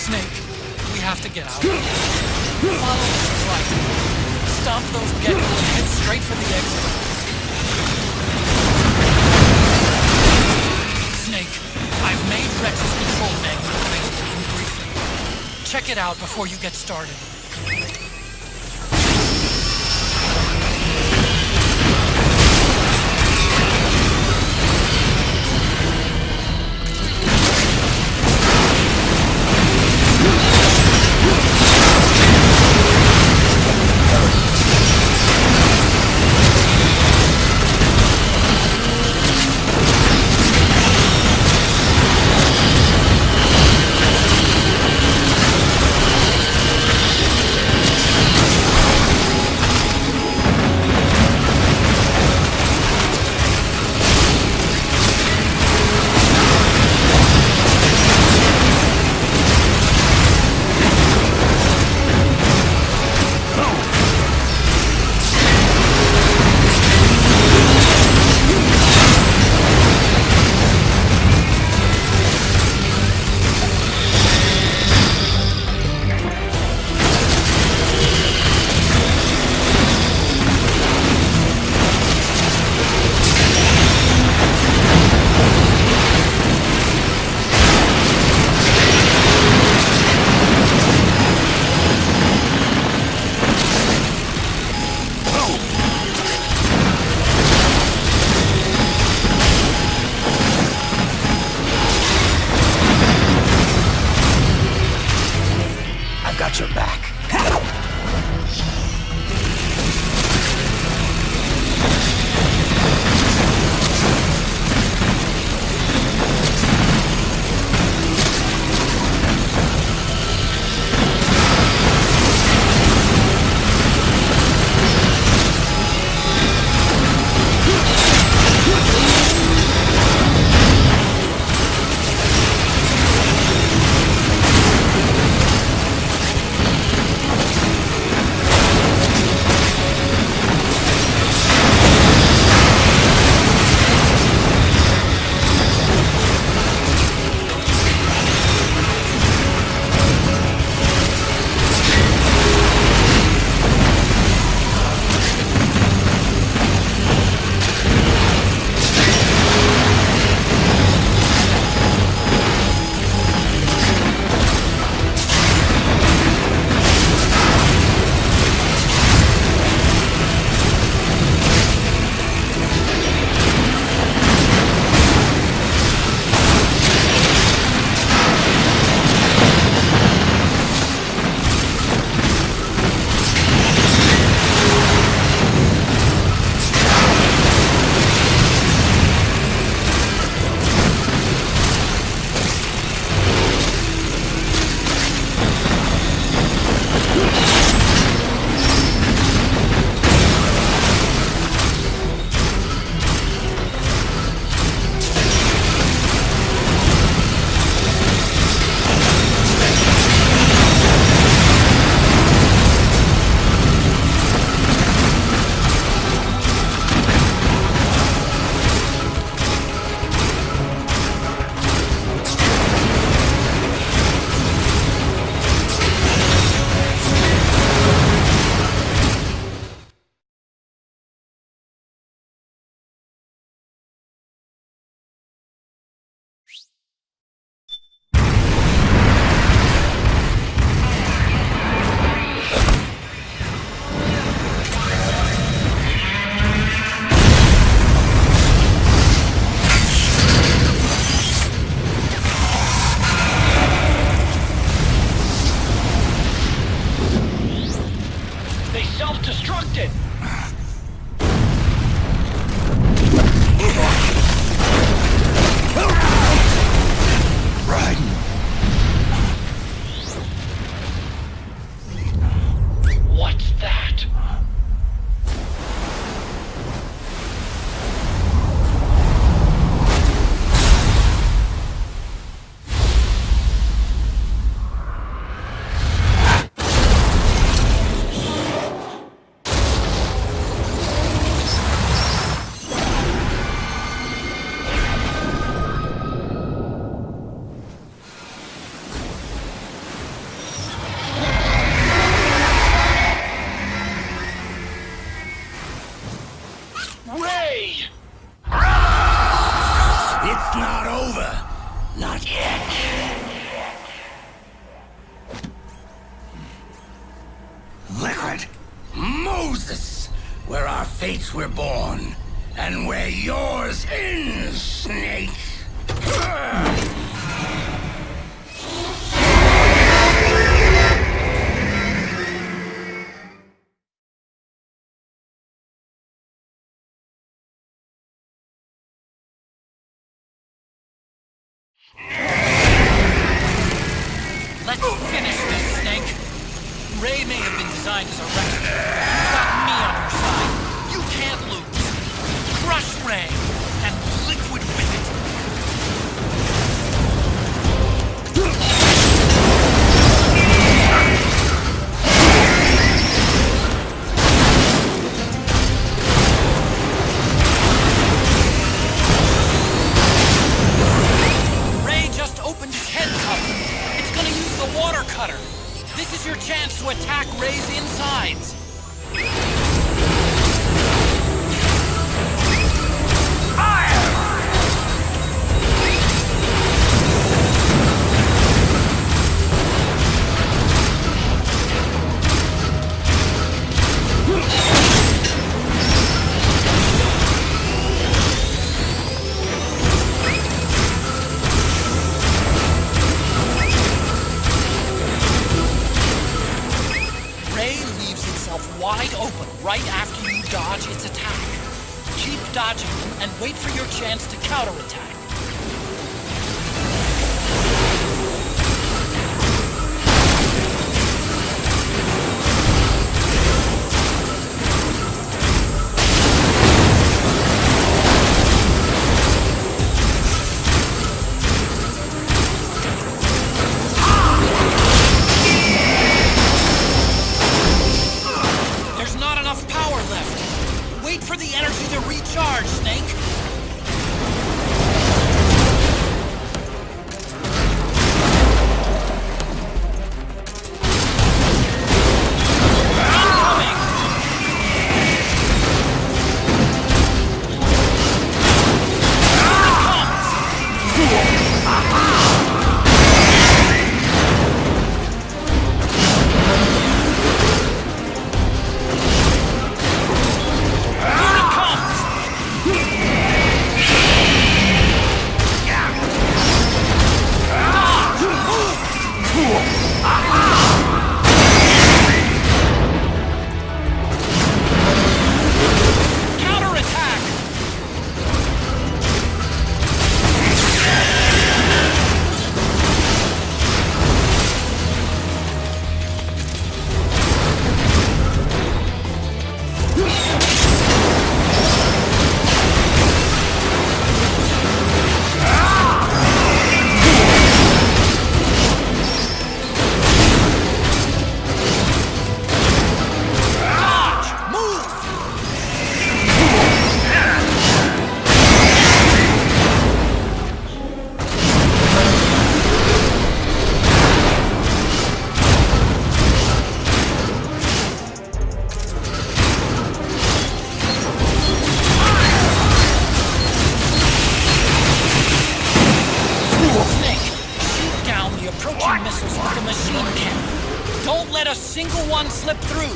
Snake, we have to get out. Follow this right. Stomp those geckos and head straight for the exit. Snake, I've made Rex's control manual available in briefing. Check it out before you get started. Got your back. Not yet. Liquid. Moses, where our fates were born, and where yours ends, Snake. Let's finish this, Snake. Ray may have been designed as a wrecker. You've got me on your side. You can't lose. Crush Ray, and Liquid with it. Ray just opened his head cover. It's gonna use the water cutter. This is your chance to attack Ray's insides. Wide open right after you dodge its attack. Keep dodging them and wait for your chance to counterattack. Wait for the energy to recharge, Snake! missiles with the machine cannon. Don't let a single one slip through.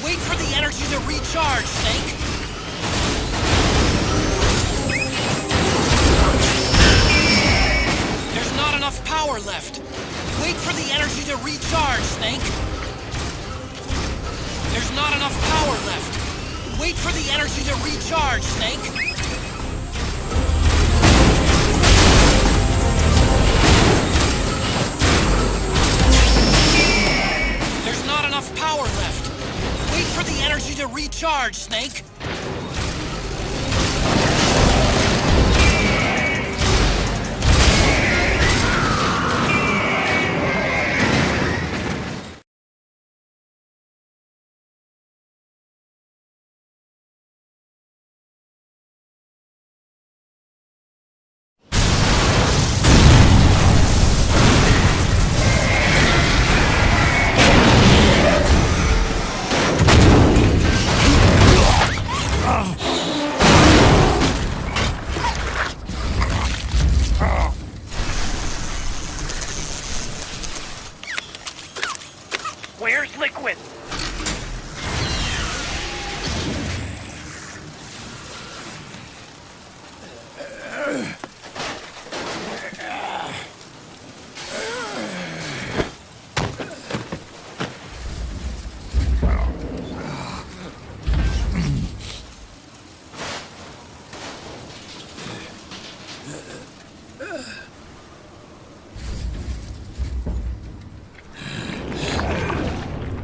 Wait for the energy to recharge, Snake! There's not enough power left! Wait for the energy to recharge, Snake! There's not enough power left! Wait for the energy to recharge, Snake! There's not enough power left! Wait for the energy to recharge, Snake! Where's Liquid?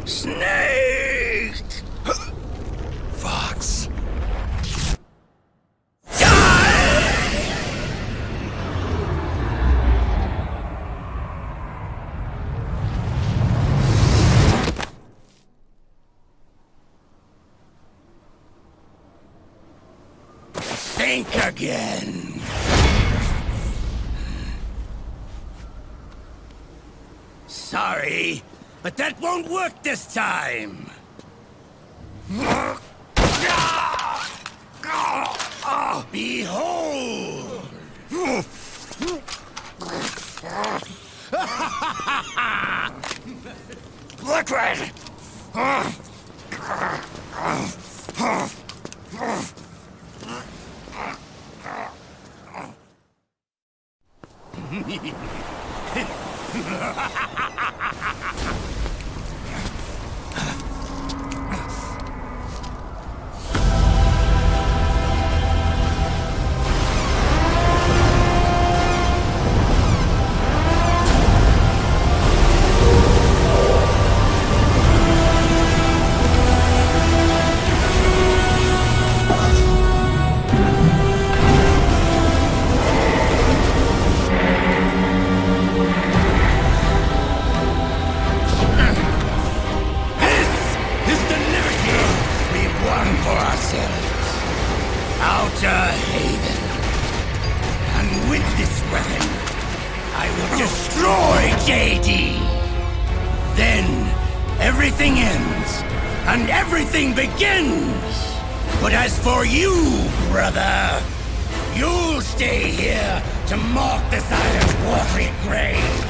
Snake! Fox. Think again. Sorry, but that won't work this time. Behold! Liquid! Outer Haven. And with this weapon, I will destroy JD. Then, everything ends, and everything begins. But as for you, brother, you'll stay here to mark this island's watery grave.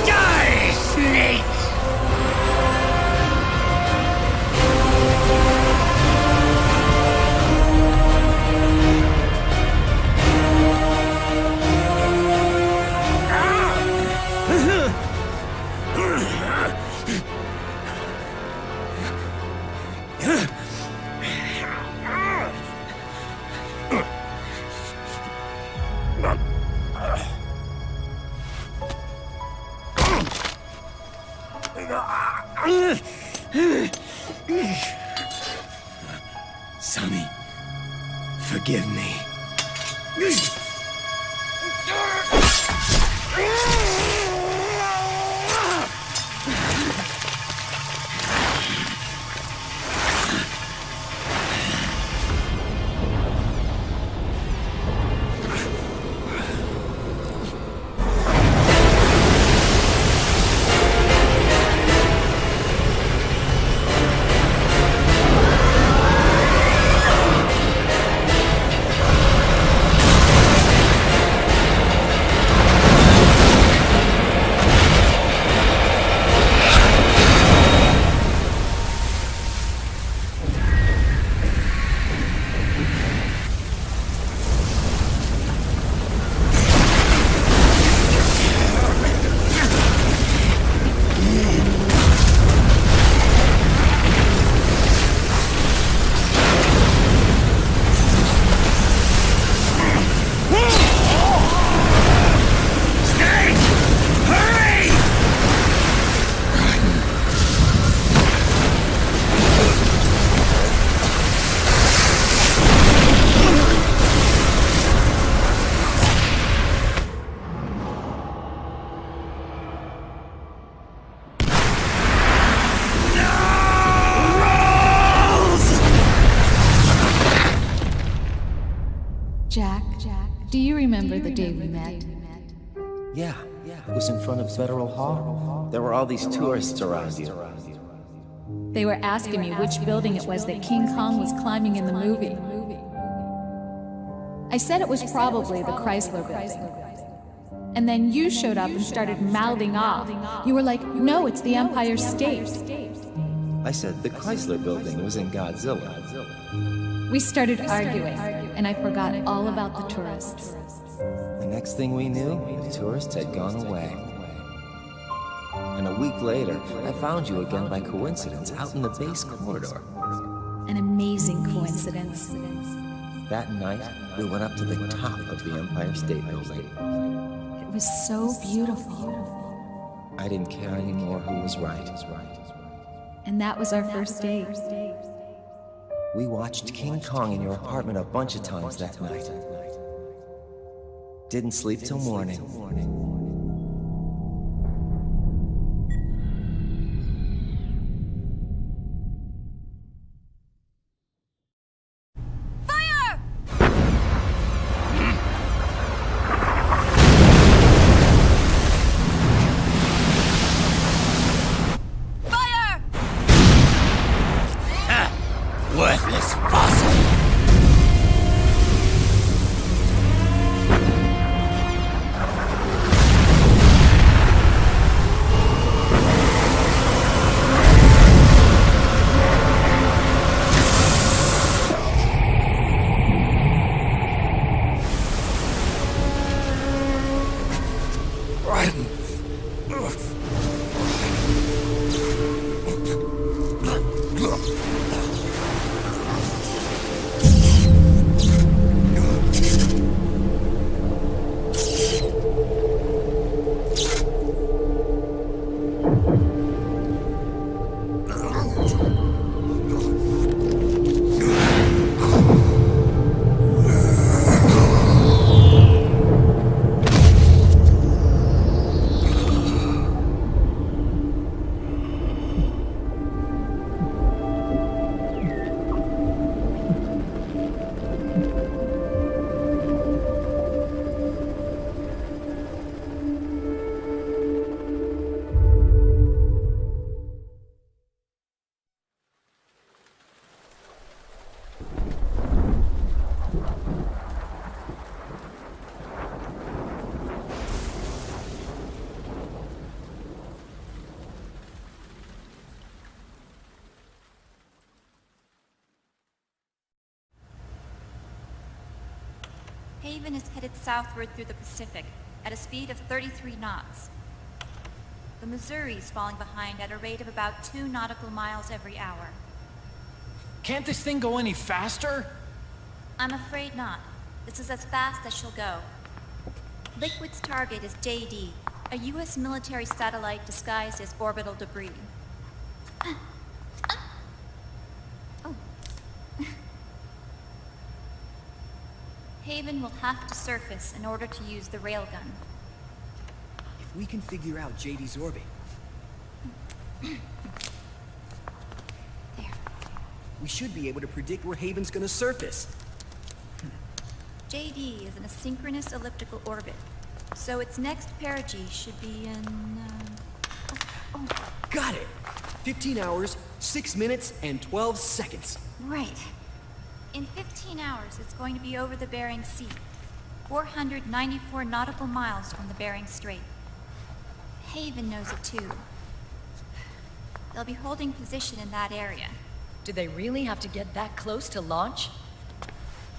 Die, Snake! Sonny, forgive me. remember the day we met? Yeah, it was in front of Federal Hall. There were all these tourists around you. They were asking me which building it was that King Kong was climbing in the movie. I said it was probably the Chrysler building. And then you showed up and started mouthing off. You were like, no, it's the Empire State. I said the Chrysler building was in Godzilla. We started arguing, and I forgot all about the tourists. The next thing we knew, the tourists had gone away. And a week later, I found you again by coincidence out in the base corridor. An amazing coincidence. That night, we went up to the top of the Empire State Building. It was so beautiful. I didn't care anymore who was right. And that was our first date. We watched King Kong in your apartment a bunch of times that night. Didn't sleep till morning. Worthless fossil! Haven is headed southward through the Pacific at a speed of 33 knots. The Missouri's falling behind at a rate of about 2 nautical miles every hour. Can't this thing go any faster? I'm afraid not. This is as fast as she'll go. Liquid's target is JD, a U.S. military satellite disguised as orbital debris. Oh. Haven will have to surface in order to use the railgun. If we can figure out JD's orbit, There. we should be able to predict where Haven's gonna surface. JD is in a synchronous elliptical orbit, so its next perigee should be in, Got it! 15 hours, 6 minutes, and 12 seconds. Right. In 15 hours, it's going to be over the Bering Sea, 494 nautical miles from the Bering Strait. Haven knows it too. They'll be holding position in that area. Do they really have to get that close to launch?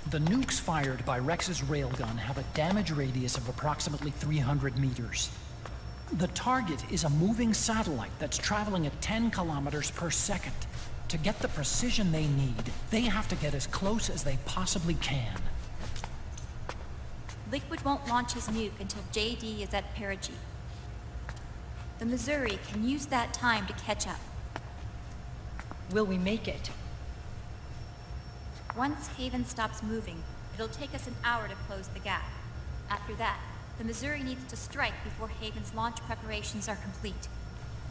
The nukes fired by Rex's railgun have a damage radius of approximately 300 meters. The target is a moving satellite that's traveling at 10 kilometers per second. To get the precision they need, they have to get as close as they possibly can. Liquid won't launch his nuke until JD is at perigee. The Missouri can use that time to catch up. Will we make it? Once Haven stops moving, it'll take us an hour to close the gap. After that, the Missouri needs to strike before Haven's launch preparations are complete.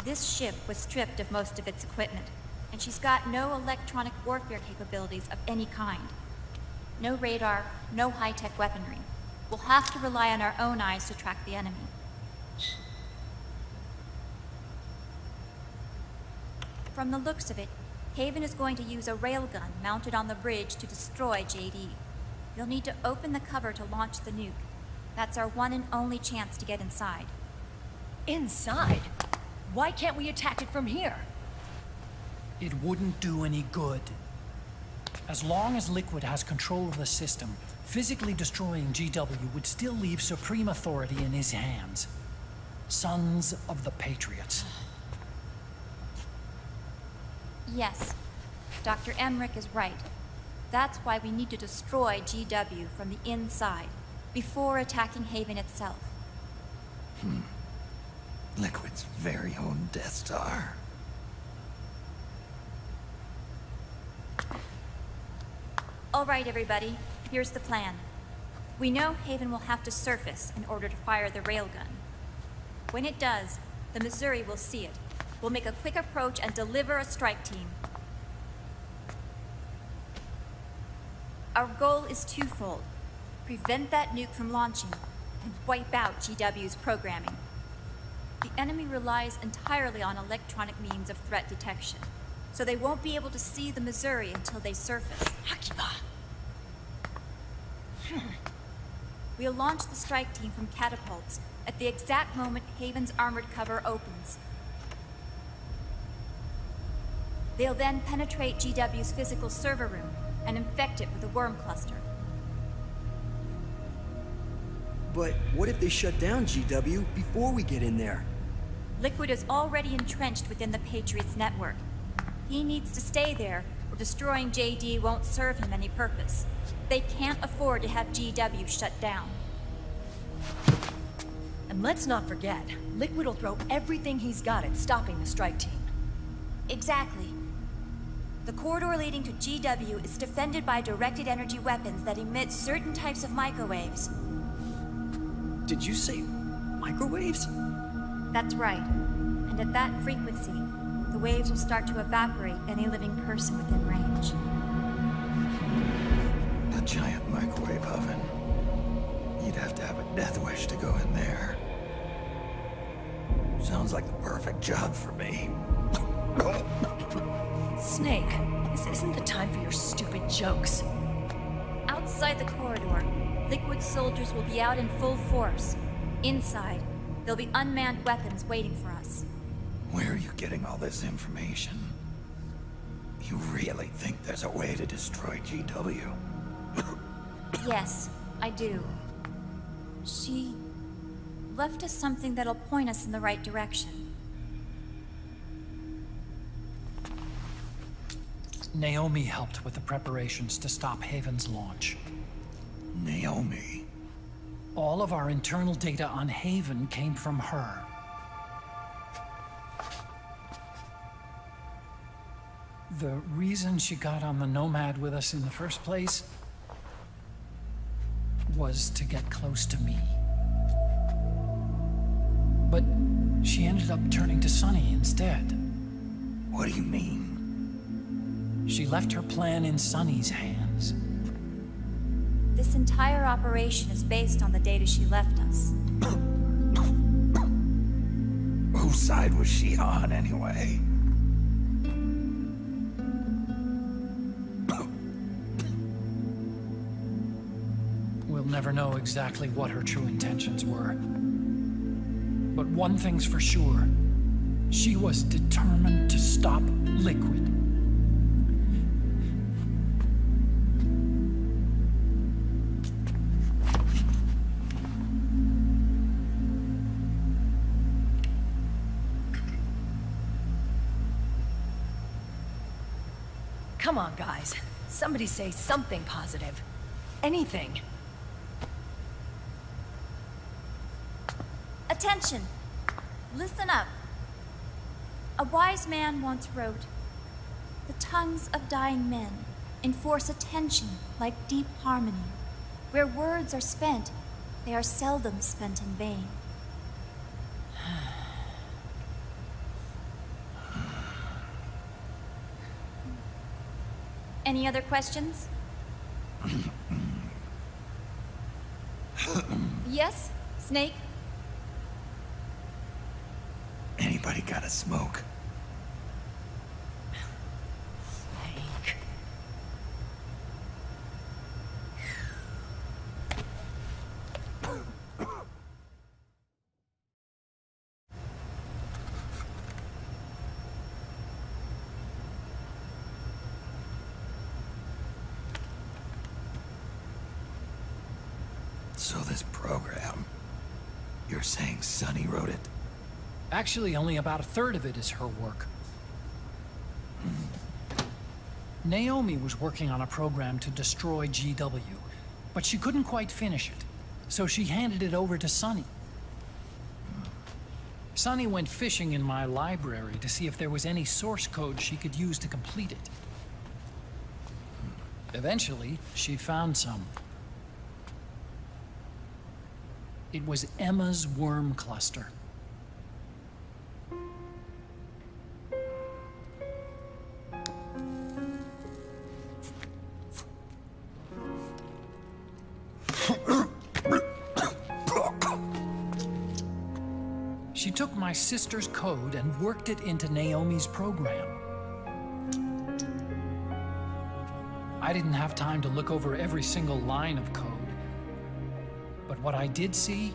This ship was stripped of most of its equipment, and she's got no electronic warfare capabilities of any kind. No radar, no high-tech weaponry. We'll have to rely on our own eyes to track the enemy. From the looks of it, Haven is going to use a railgun mounted on the bridge to destroy JD. You'll need to open the cover to launch the nuke. That's our one and only chance to get inside. Inside? Why can't we attack it from here? It wouldn't do any good. As long as Liquid has control of the system, physically destroying GW would still leave supreme authority in his hands. Sons of the Patriots. Yes, Dr. Emmerich is right. That's why we need to destroy GW from the inside, before attacking Haven itself. Liquid's very own Death Star. All right, everybody, here's the plan. We know Haven will have to surface in order to fire the railgun. When it does, the Missouri will see it. We'll make a quick approach and deliver a strike team. Our goal is twofold. Prevent that nuke from launching, and wipe out GW's programming. The enemy relies entirely on electronic means of threat detection, so they won't be able to see the Missouri until they surface. We'll launch the strike team from catapults at the exact moment Haven's armored cover opens. They'll then penetrate GW's physical server room and infect it with a worm cluster. But what if they shut down GW before we get in there? Liquid is already entrenched within the Patriots network. He needs to stay there, or destroying JD won't serve him any purpose. They can't afford to have GW shut down. And let's not forget, Liquid will throw everything he's got at stopping the strike team. Exactly. The corridor leading to GW is defended by directed energy weapons that emit certain types of microwaves. Did you say microwaves? That's right. And at that frequency, the waves will start to evaporate any living person within range. A giant microwave oven. You'd have to have a death wish to go in there. Sounds like the perfect job for me. Snake, this isn't the time for your stupid jokes. Outside the corridor, Liquid soldiers will be out in full force. Inside, there'll be unmanned weapons waiting for us. Where are you getting all this information? You really think there's a way to destroy GW? Yes, I do. She left us something that'll point us in the right direction. Naomi helped with the preparations to stop Haven's launch. Naomi? All of our internal data on Haven came from her. The reason she got on the Nomad with us in the first place was to get close to me. But she ended up turning to Sunny instead. What do you mean? She left her plan in Sunny's hands. This entire operation is based on the data she left us. Whose side was she on, anyway? We'll never know exactly what her true intentions were. But one thing's for sure. She was determined to stop Liquid. Come on, guys. Somebody say something positive. Anything. Attention! Listen up. A wise man once wrote, "The tongues of dying men enforce attention like deep harmony. Where words are spent, they are seldom spent in vain." Any other questions? Yes, Snake? Anybody got a smoke? Snake. So this program, you're saying Sunny wrote it? Actually, only about a third of it is her work. Naomi was working on a program to destroy GW, but she couldn't quite finish it, so she handed it over to Sunny. Sunny went fishing in my library to see if there was any source code she could use to complete it. Eventually, she found some. It was Emma's worm cluster. She took my sister's code and worked it into Naomi's program. I didn't have time to look over every single line of code, but what I did see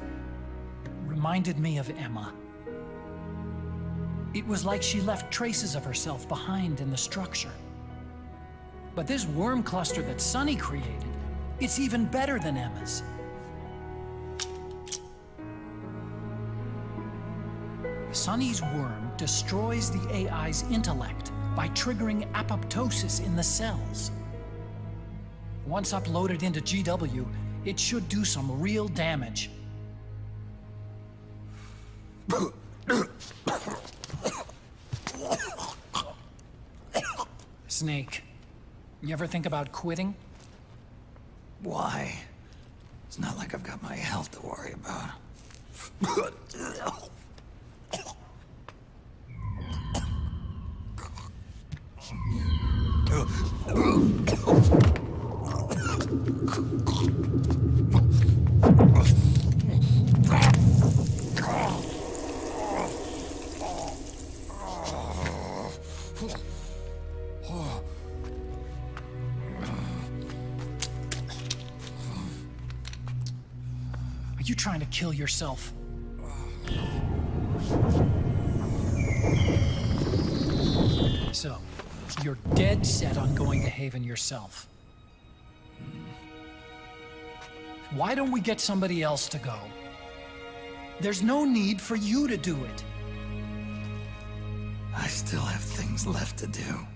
reminded me of Emma. It was like she left traces of herself behind in the structure. But this worm cluster that Sunny created, it's even better than Emma's. Sunny's worm destroys the AI's intellect by triggering apoptosis in the cells. Once uploaded into GW, it should do some real damage. Snake, you ever think about quitting? Why? It's not like I've got my health to worry about. Are you trying to kill yourself? So, you're dead set on going to Haven yourself. Why don't we get somebody else to go? There's no need for you to do it. I still have things left to do.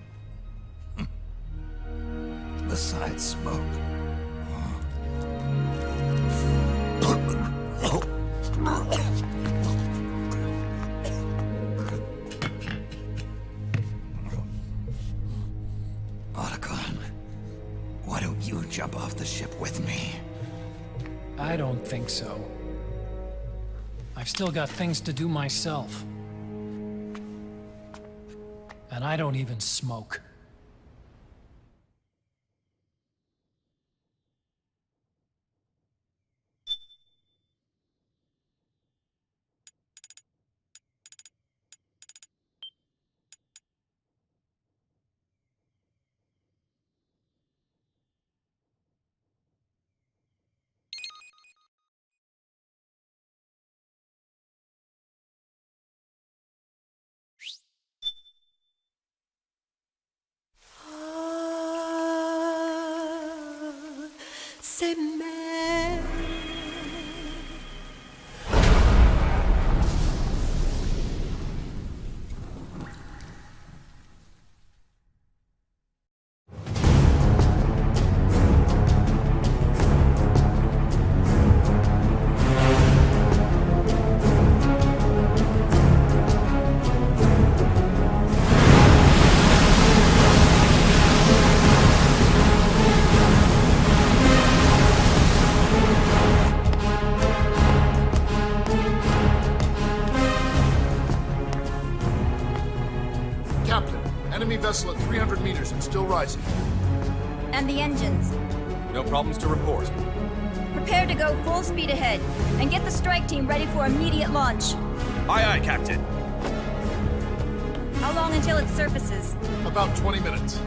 Besides smoke. Otacon, why don't you jump off the ship with me? I don't think so. I've still got things to do myself. And I don't even smoke. C'est mère. Enemy vessel at 300 meters and still rising. And the engines. No problems to report. Prepare Prepare to go full speed ahead, and get the strike team ready for immediate launch. Aye, aye, Captain. How long until it surfaces? About 20 minutes.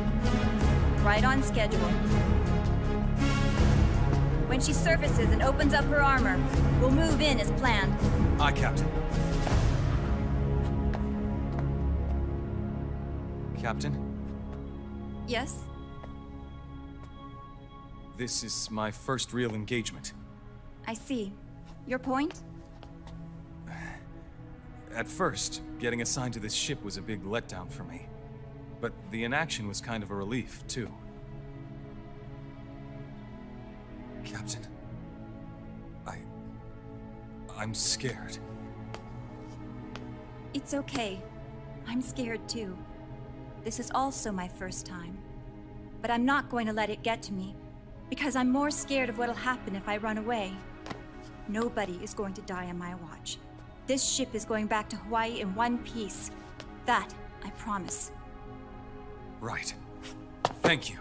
Right on schedule. When she surfaces and opens up her armor, we'll move in as planned. Aye, Captain. Captain, Yes? this is my first real engagement. I see. Your point? At first, getting assigned to this ship was a big letdown for me. But the inaction was kind of a relief, too. Captain, I'm scared. It's okay. I'm scared too. This is also my first time. But I'm not going to let it get to me, because I'm more scared of what'll happen if I run away. Nobody is going to die on my watch. This ship is going back to Hawaii in one piece. That, I promise. Right. Thank you.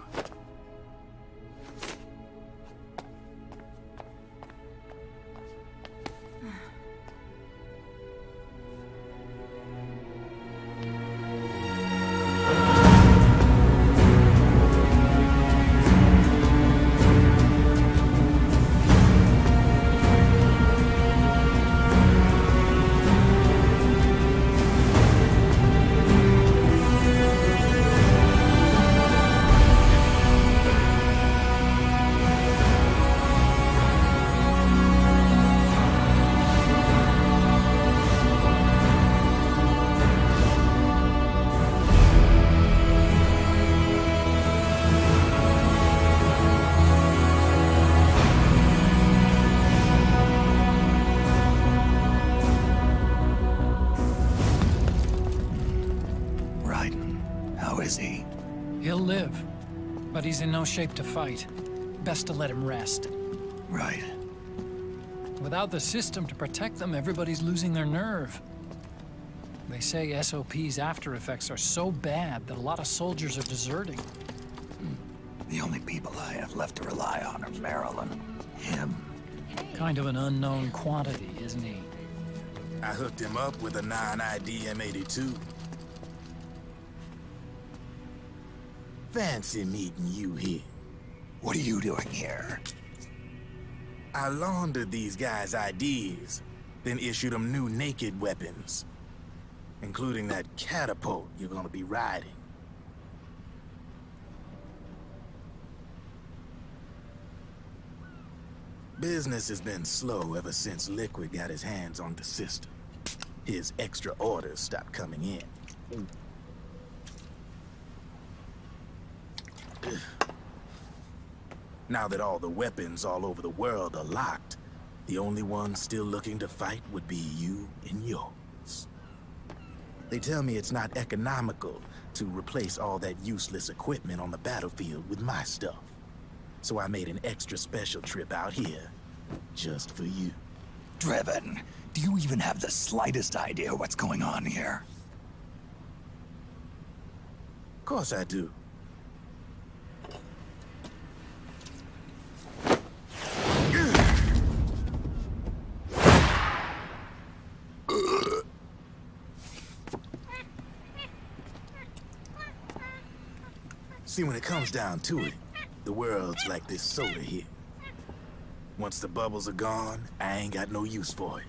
He'll live, but he's in no shape to fight. Best to let him rest. Right. Without the system to protect them, everybody's losing their nerve. They say SOP's after effects are so bad that a lot of soldiers are deserting. The only people I have left to rely on are Marilyn, him. Kind of an unknown quantity, isn't he? I hooked him up with a non-ID M82. Fancy meeting you here. What are you doing here? I laundered these guys' IDs, then issued them new naked weapons, including that catapult you're gonna be riding. Business has been slow ever since Liquid got his hands on the system. His extra orders stopped coming in. Now that all the weapons all over the world are locked, the only ones still looking to fight would be you and yours. They tell me it's not economical to replace all that useless equipment on the battlefield with my stuff. So I made an extra special trip out here, just for you. Driven, do you even have the slightest idea what's going on here? Of course I do. See, when it comes down to it, the world's like this soda here. Once the bubbles are gone, I ain't got no use for it.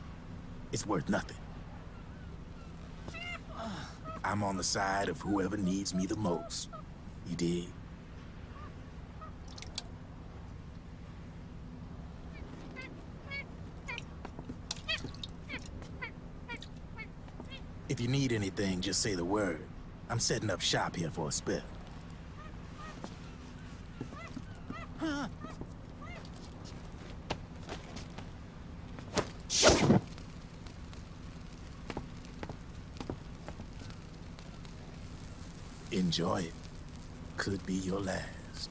It's worth nothing. I'm on the side of whoever needs me the most. You dig? If you need anything, just say the word. I'm setting up shop here for a spell. Enjoy it. Could be your last.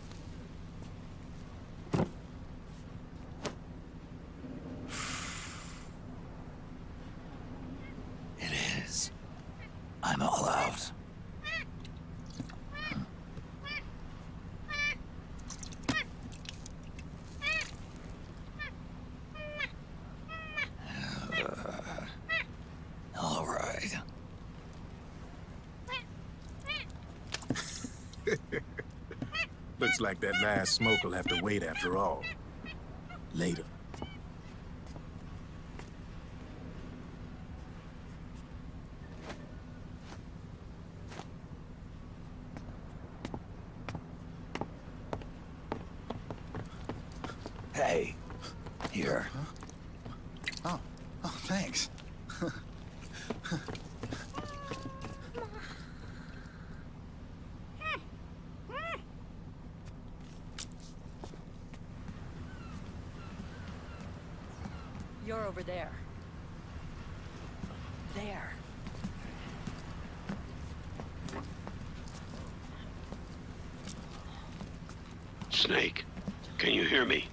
It is. I'm all out. Looks like that last smoke will have to wait after all. Later. Hey, here. Oh, thanks. You're over there. There. Snake, can you hear me?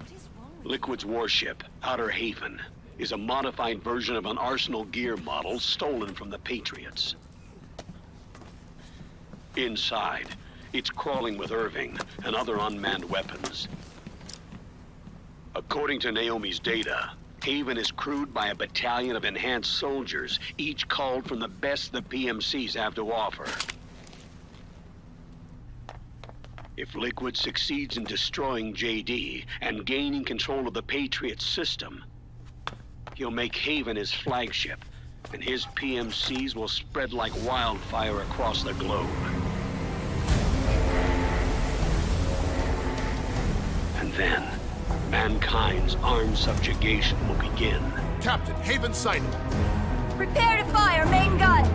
Liquid's warship, Outer Haven, is a modified version of an Arsenal gear model stolen from the Patriots. Inside, it's crawling with Irving and other unmanned weapons. According to Naomi's data, Haven is crewed by a battalion of enhanced soldiers, each culled from the best the PMCs have to offer. If Liquid succeeds in destroying JD and gaining control of the Patriots system, he'll make Haven his flagship, and his PMCs will spread like wildfire across the globe. And then, mankind's armed subjugation will begin. Captain, Haven sighted. Prepare to fire, main gun!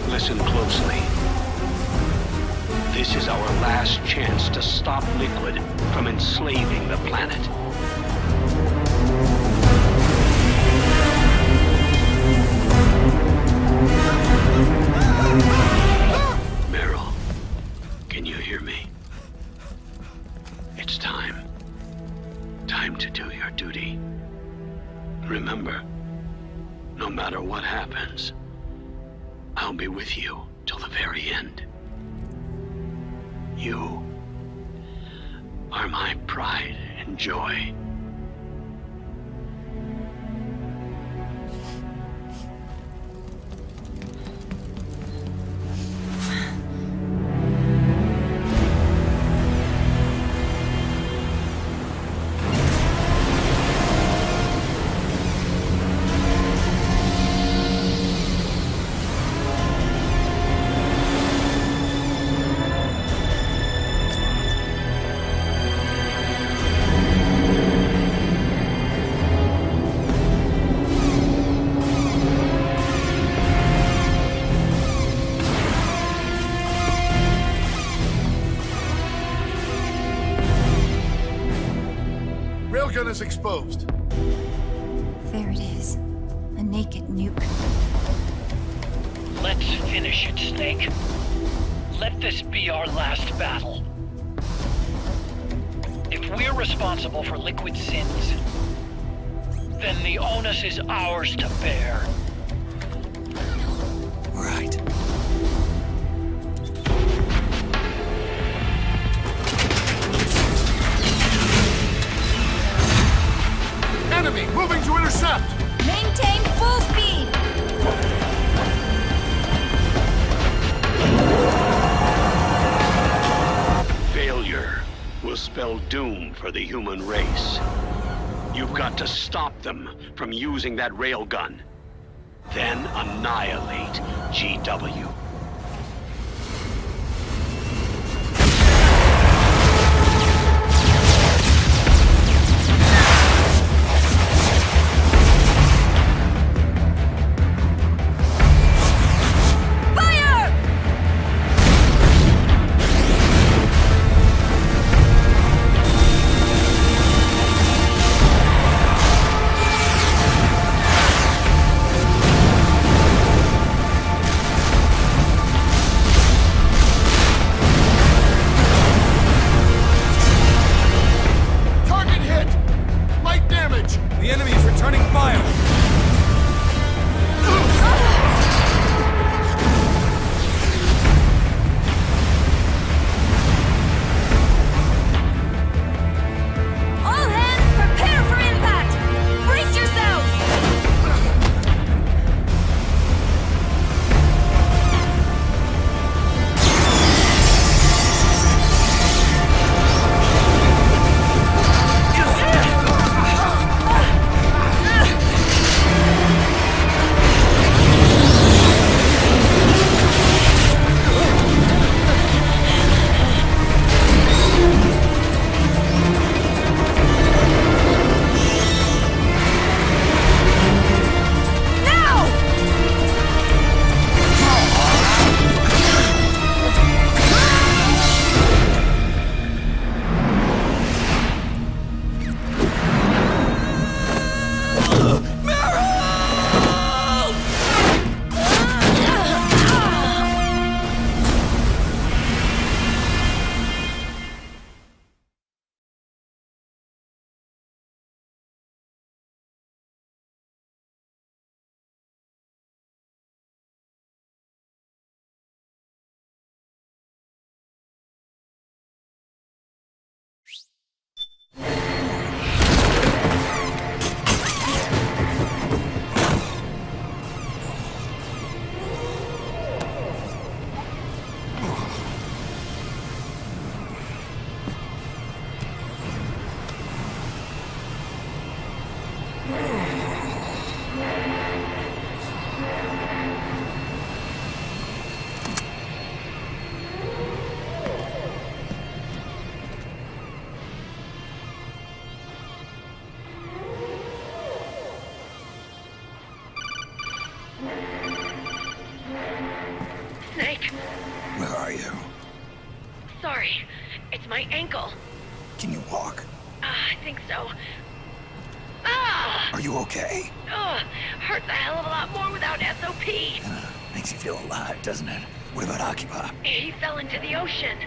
Listen closely. This is our last chance to stop Liquid from enslaving the planet. Meryl, can you hear me? It's time. Time to do your duty. Remember, no matter what happens, I'll be with you till the very end. You are my pride and joy. Railgun is exposed. There it is. A naked nuke. Let's finish it, Snake. Let this be our last battle. If we're responsible for Liquid's sins, then the onus is ours to bear. Right. Enemy moving to intercept! Maintain full speed! Failure will spell doom for the human race. You've got to stop them from using that railgun. Then annihilate GW. Snake, Where are you? sorry. It's my ankle. Can you walk? I think so. Ah! Are you okay? Hurts a hell of a lot more without SOP. Makes you feel alive, doesn't it? What about Occupy? He fell into the ocean.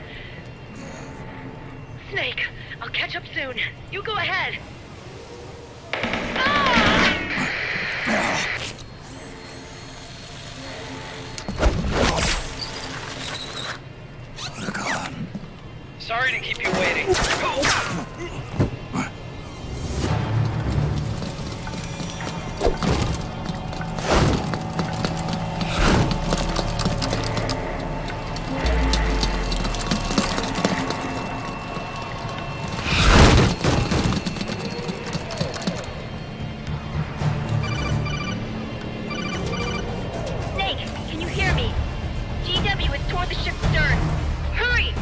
Snake, I'll catch up soon. You go ahead. Look on. Sorry to keep you waiting. Snake, can you hear me? GW is toward the ship's stern. Hurry!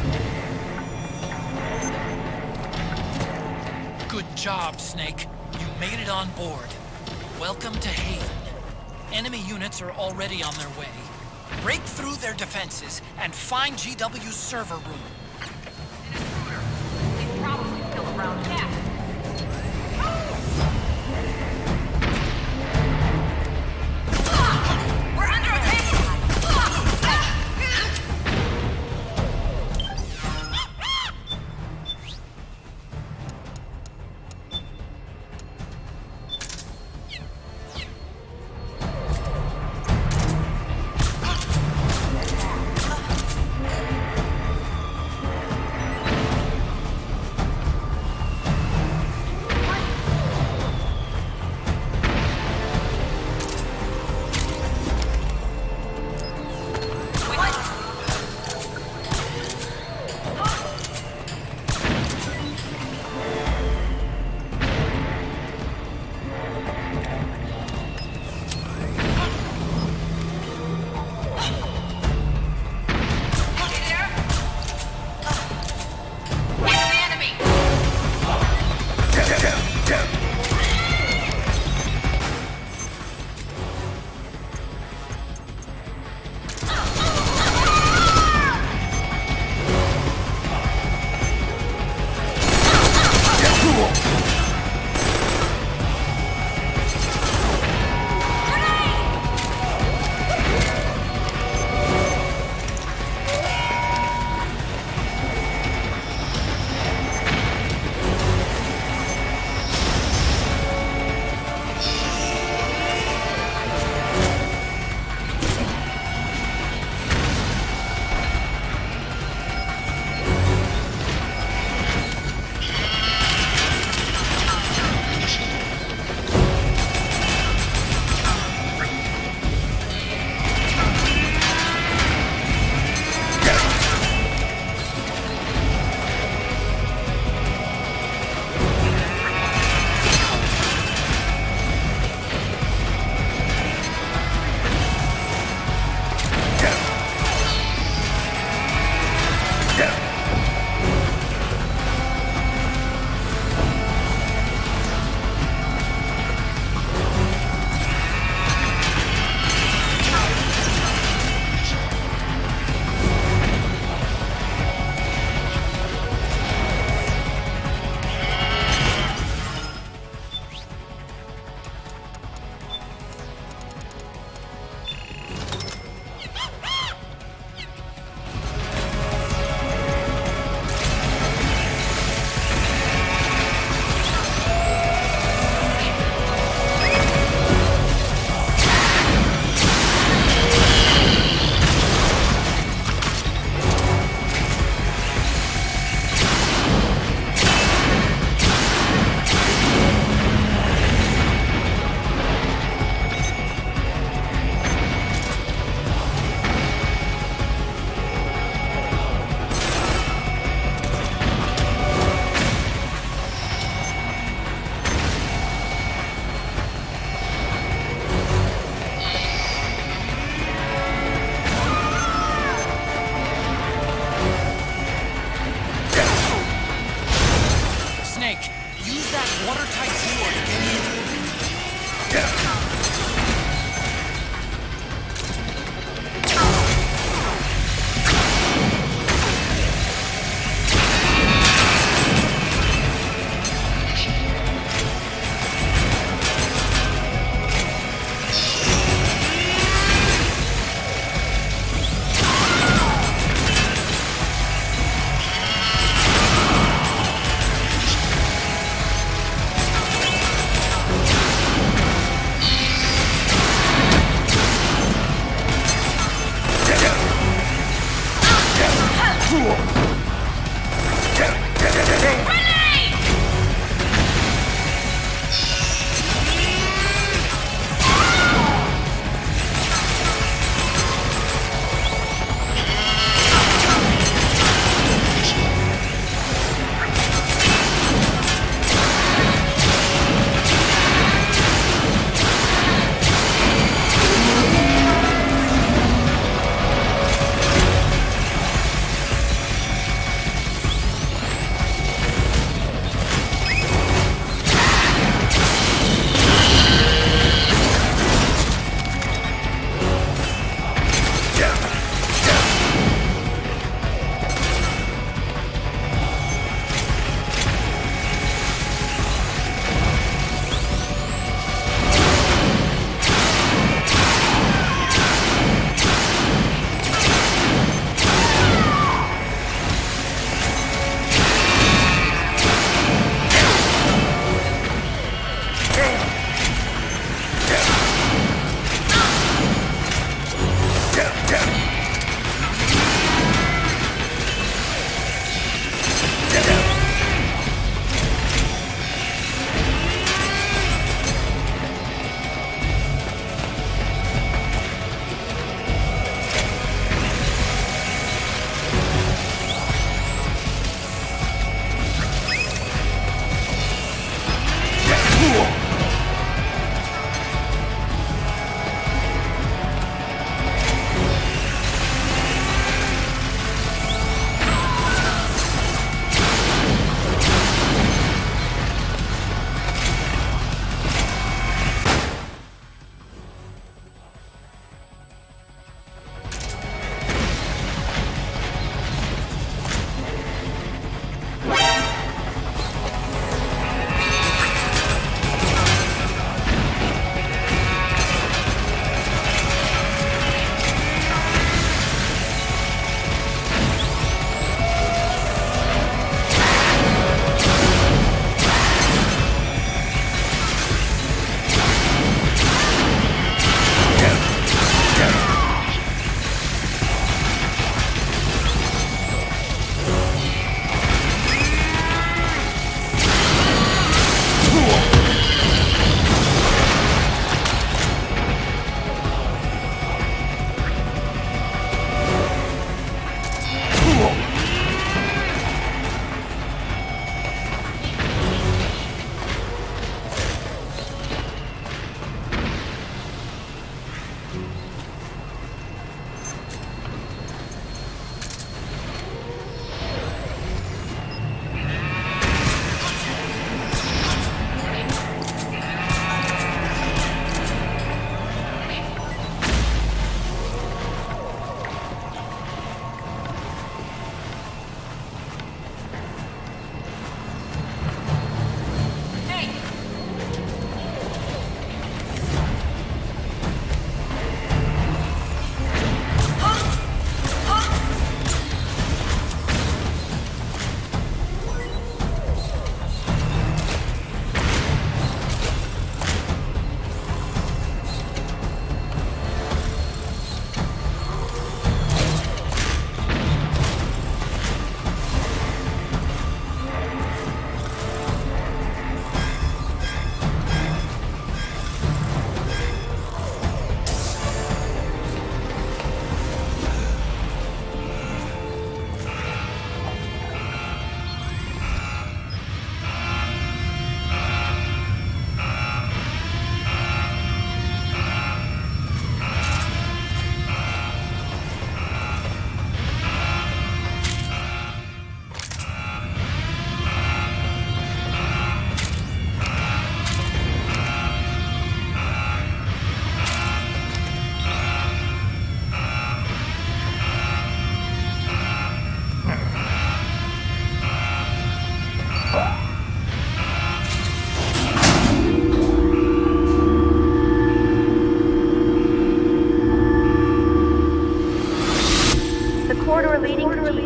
Good job, Snake. You made it on board. Welcome to Haven. Enemy units are already on their way. Break through their defenses and find GW's server room. They probably still around here. We're under attack!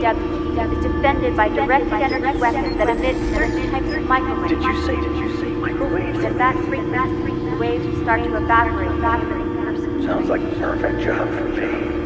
GW is defended by directed energy weapons that emit certain types of microwaves. Did you say microwaves? And that frequency, the waves will start to evaporate faster than a person. Sounds like the perfect job for me.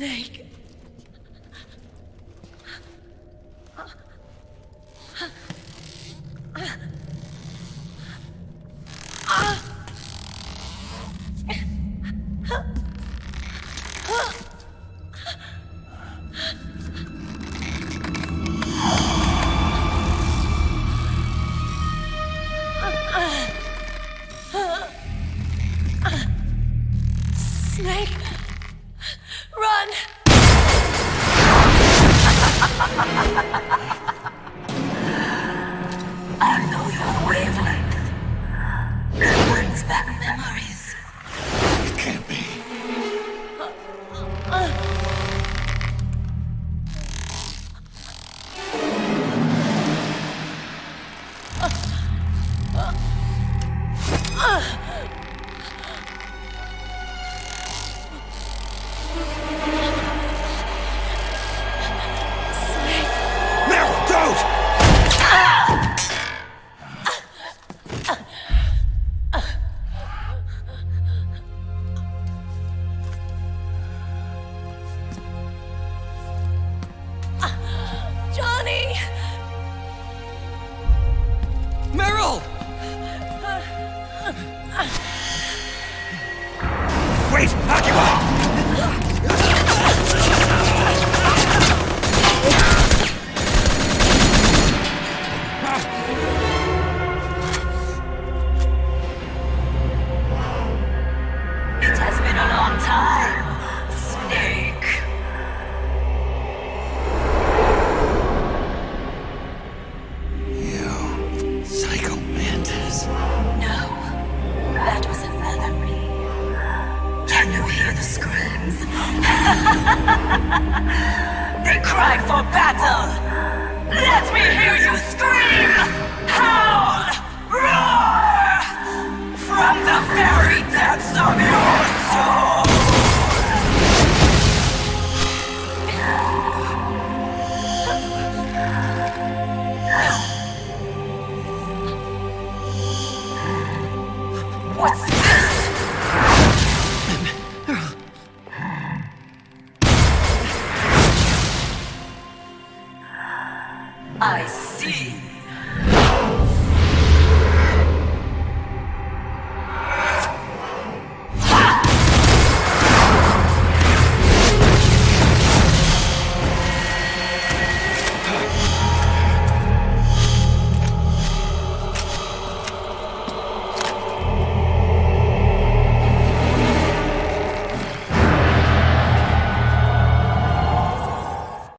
Snake. Snake, run! I know your wavelength. It brings back memories. It can't be. Johnny! Meryl! Wait, Akiba! It has been a long time, Snake. You psycho mantis. No, that was another me. Can you hear the screams? They cry for battle. Let me hear you scream! Howl! Roar! From the very depths of your soul! What's